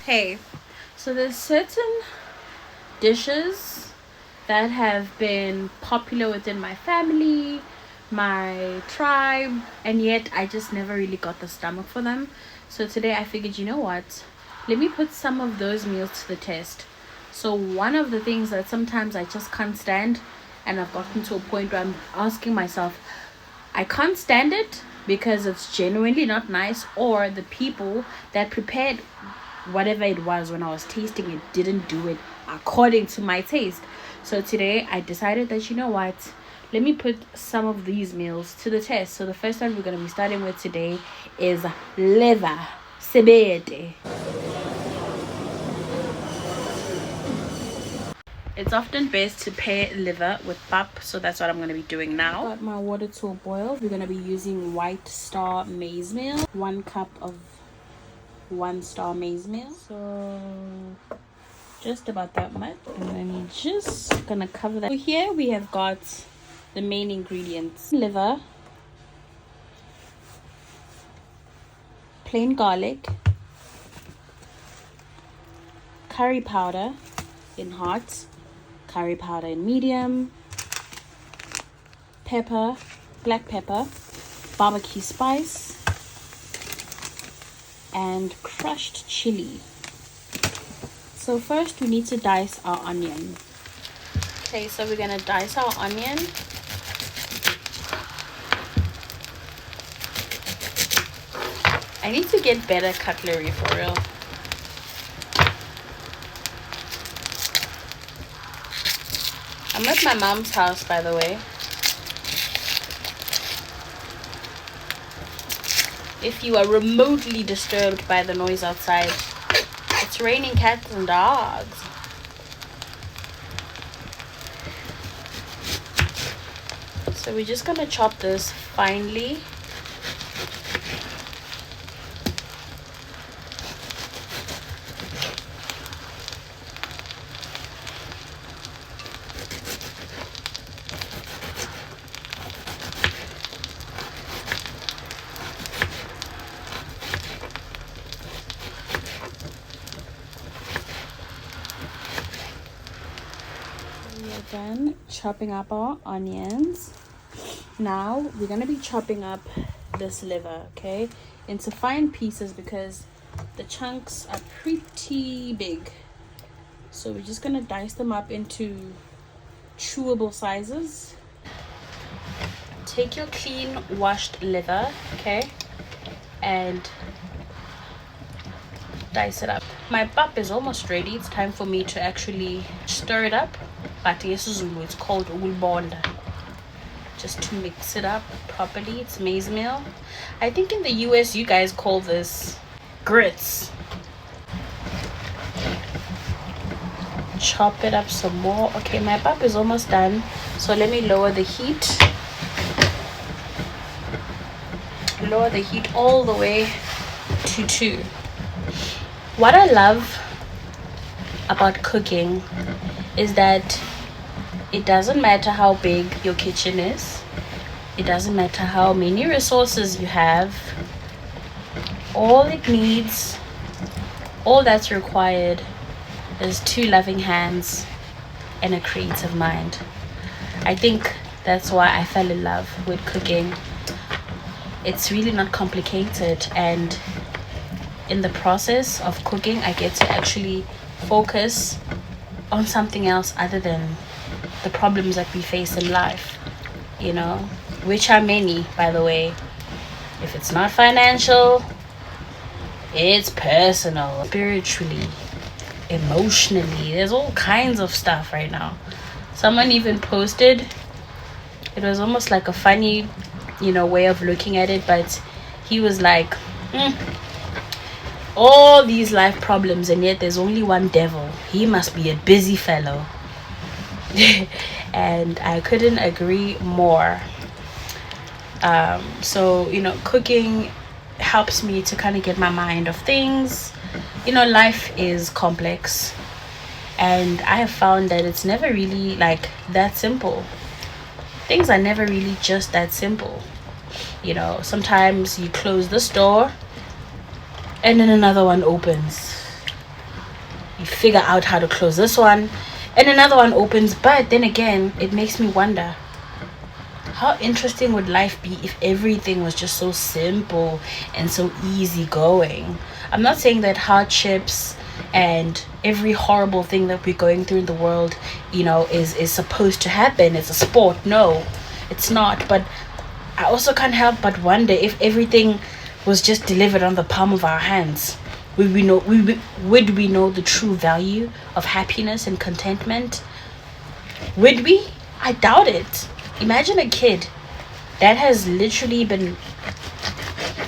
Hey, so there's certain dishes that have been popular within my family, my tribe, and yet I just never really got the stomach for them. So today I figured, you know what? Let me put some of those meals to the test. So one of the things that sometimes I just can't stand, and I've gotten to a point where I'm asking myself, I can't stand it because it's genuinely not nice, or the people that prepared whatever it was when I was tasting it didn't do it according to my taste. So today I decided that, you know what, let me put some of these meals to the test. So the first one we're going to be starting with today is liver sebete. It's often best to pair liver with pap, so that's what I'm going to be doing now. Got my water to a boil. We're going to be using White Star maize meal, 1 cup of 1 star maize meal, so just about that much. And then you're just gonna cover that. So here we have got the main ingredients: liver, plain garlic, curry powder in hot, curry powder in medium, pepper, black pepper, barbecue spice, and crushed chili. So first we need to dice our onion. Okay, so we're gonna dice our onion. I need to get better cutlery for real. I'm at my mom's house, by the way. If you are remotely disturbed by the noise outside, it's raining cats and dogs. So we're just gonna chop this finely. We are done chopping up our onions. Now we're gonna be chopping up this liver, okay, into fine pieces because the chunks are pretty big. So we're just gonna dice them up into chewable sizes. Take your clean washed liver, okay, and dice it up. My pap is almost ready. It's time for me to actually stir it up. But it's called ulbonda. Just to mix it up properly. It's maize meal. I think in the US you guys call this grits. Chop it up some more. Okay, my pap is almost done, so let me lower the heat. Lower the heat all the way to 2. What I love about cooking is that it doesn't matter how big your kitchen is. It doesn't matter how many resources you have. All it needs, all that's required, is 2 loving hands and a creative mind. I think that's why I fell in love with cooking. It's really not complicated, and in the process of cooking I get to actually focus on something else other than the problems that we face in life, you know, which are many, by the way. If it's not financial, it's personal, spiritually, emotionally. There's all kinds of stuff right now. Someone even posted, it was almost like a funny, way of looking at it, but he was like, all these life problems and yet there's only one devil. He must be a busy fellow. And I couldn't agree more. So cooking helps me to kind of get my mind off things. Life is complex, and I have found that it's never really like that simple. Things are never really just that simple. Sometimes you close this door and then another one opens. You figure out how to close this one, and another one opens. But then again, it makes me wonder, how interesting would life be if everything was just so simple and so easy going? I'm not saying that hardships and every horrible thing that we're going through in the world, is supposed to happen. It's a sport. No, it's not. But I also can't help but wonder, if everything was just delivered on the palm of our hands, would we know the true value of happiness and contentment? Would we? I doubt it. Imagine a kid that has literally been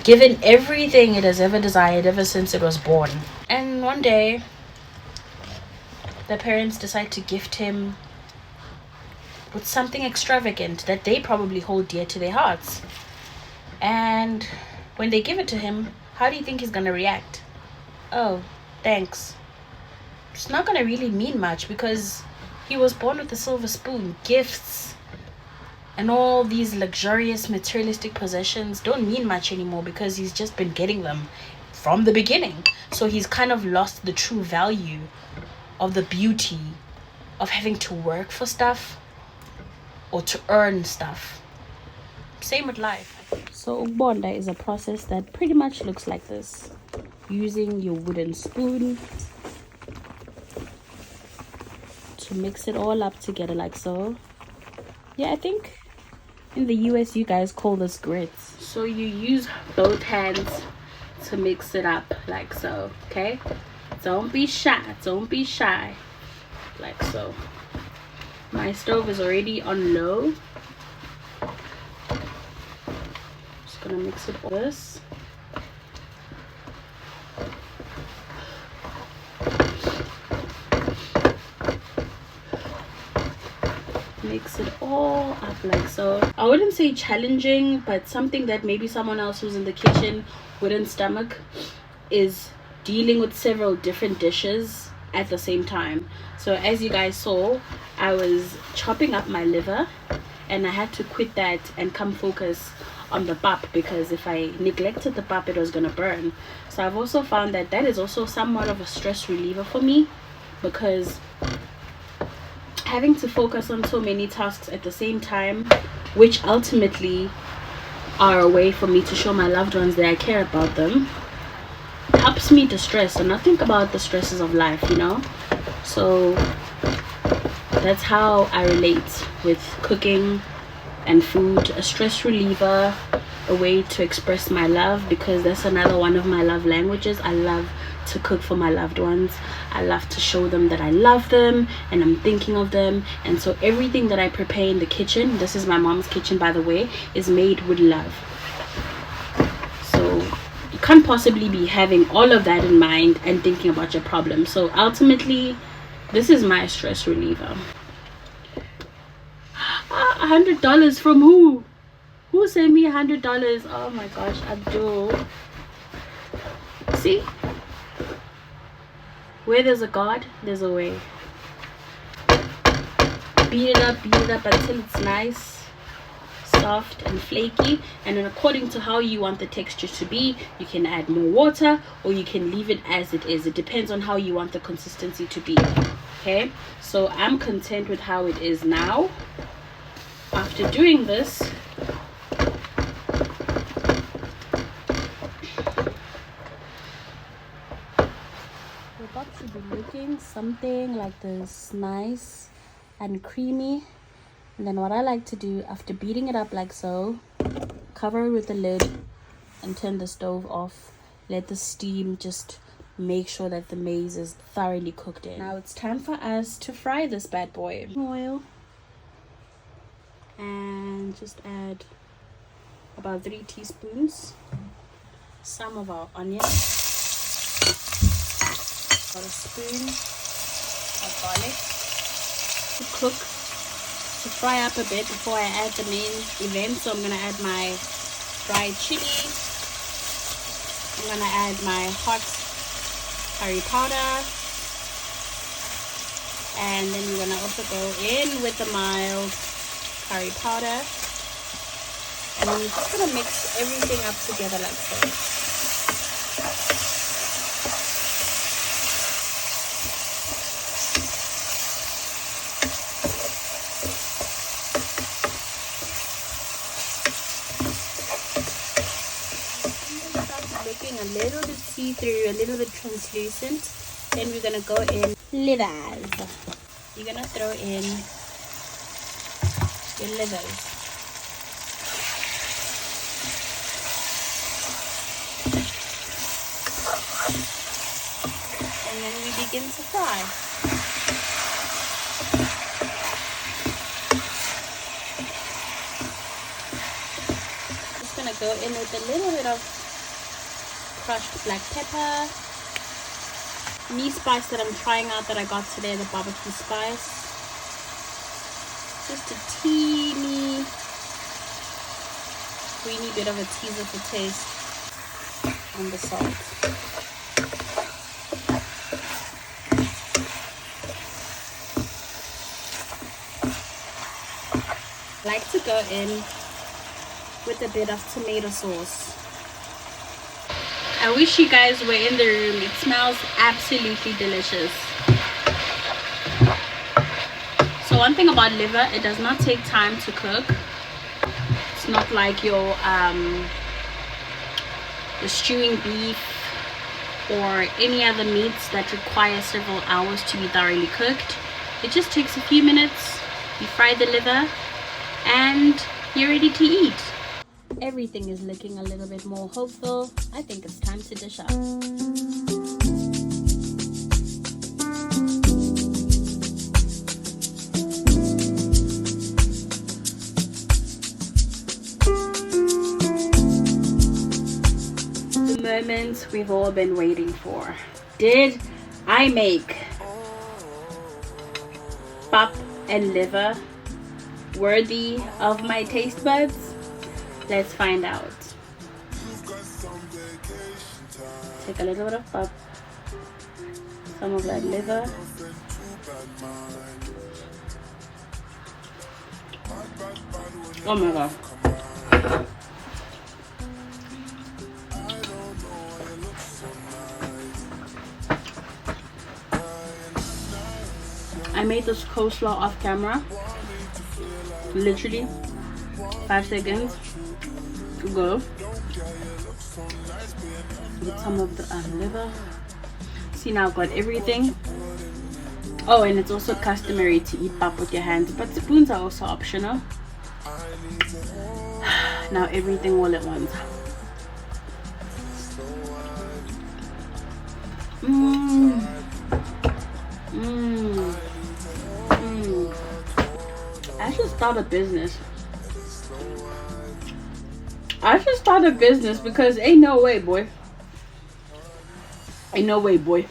given everything it has ever desired ever since it was born. And one day, the parents decide to gift him with something extravagant that they probably hold dear to their hearts. And when they give it to him, how do you think he's going to react? Oh, thanks. It's not going to really mean much, because he was born with a silver spoon. Gifts and all these luxurious materialistic possessions don't mean much anymore, because he's just been getting them from the beginning. So he's kind of lost the true value of the beauty of having to work for stuff or to earn stuff. Same with life. So ukubonda is a process that pretty much looks like this. Using your wooden spoon to mix it all up together like so. Yeah, I think in the US you guys call this grits. So you use both hands to mix it up like so, okay? Don't be shy, like so. My stove is already on low. Just gonna mix it all this. Mix it all up like so. I wouldn't say challenging, but something that maybe someone else who's in the kitchen wouldn't stomach is dealing with several different dishes at the same time. So as you guys saw, I was chopping up my liver, and I had to quit that and come focus on the pap, because if I neglected the pap, it was gonna burn. So I've also found that that is also somewhat of a stress reliever for me, because having to focus on so many tasks at the same time, which ultimately are a way for me to show my loved ones that I care about them, helps me distress and not think about the stresses of life, So that's how I relate with cooking and food. A stress reliever, a way to express my love, because that's another one of my love languages. I love to cook for my loved ones. I love to show them that I love them and I'm thinking of them. And so everything that I prepare in the kitchen, this is my mom's kitchen by the way, is made with love. So you can't possibly be having all of that in mind and thinking about your problem. So ultimately, this is my stress reliever. $100 from who? Who sent me $100? Oh my gosh, Abdul. See? Where there's a God, there's a way. Beat it up until it's nice, soft and flaky. And then according to how you want the texture to be, you can add more water or you can leave it as it is. It depends on how you want the consistency to be. Okay, so I'm content with how it is now. After doing this, we're about to be looking something like this, nice and creamy. And then what I like to do after beating it up like so, cover it with the lid and turn the stove off. Let the steam just make sure that the maize is thoroughly cooked in. Now it's time for us to fry this bad boy. Oil. And just add about 3 teaspoons. Some of our onion. About a spoon of garlic to cook, to fry up a bit before I add the main event. So I'm gonna add my dried chili. I'm gonna add my hot curry powder, and then we're gonna also go in with the mild curry powder, and then we're just gonna mix everything up together like so. little bit see-through, a little bit translucent. Then we're gonna go in livers. You're gonna throw in your livers. And then we begin to fry. Just gonna go in with a little bit of crushed black pepper. Meat spice that I'm trying out that I got today, the barbecue spice. Just a teeny weeny bit of a teaser for taste. And the salt. I like to go in with a bit of tomato sauce. I wish you guys were in the room. It smells absolutely delicious. So one thing about liver, it does not take time to cook. It's not like your stewing beef or any other meats that require several hours to be thoroughly cooked. It just takes a few minutes. You fry the liver and you're ready to eat. Everything is looking a little bit more hopeful. I think it's time to dish up. The moment we've all been waiting for. Did I make pap and liver worthy of my taste buds? Let's find out. Take a little bit of pap, some of that liver. Oh my god. I made this coleslaw off camera. Literally 5 seconds ago. With some of the liver. See, now I've got everything. Oh, and it's also customary to eat pap with your hands, but spoons are also optional. Now everything all at once. I should start a business. Because ain't no way, boy. Ain't no way, boy.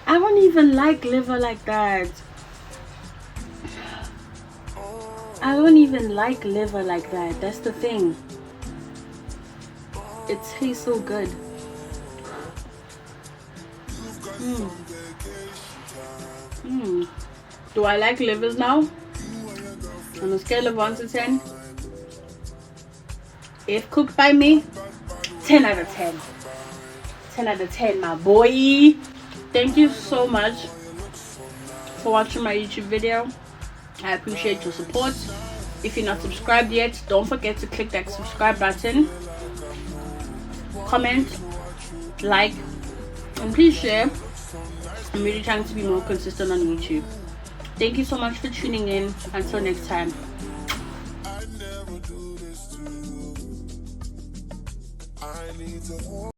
I don't even like liver like that. I don't even like liver like that. That's the thing. It tastes so good. Do I like livers now? On a scale of 1 to 10, if cooked by me, 10 out of 10. 10 out of 10, my boy. Thank you so much for watching my YouTube video. I appreciate your support. If you're not subscribed yet, don't forget to click that subscribe button. Comment, like, and please share. I'm really trying to be more consistent on YouTube. Thank you so much for tuning in. Until next time.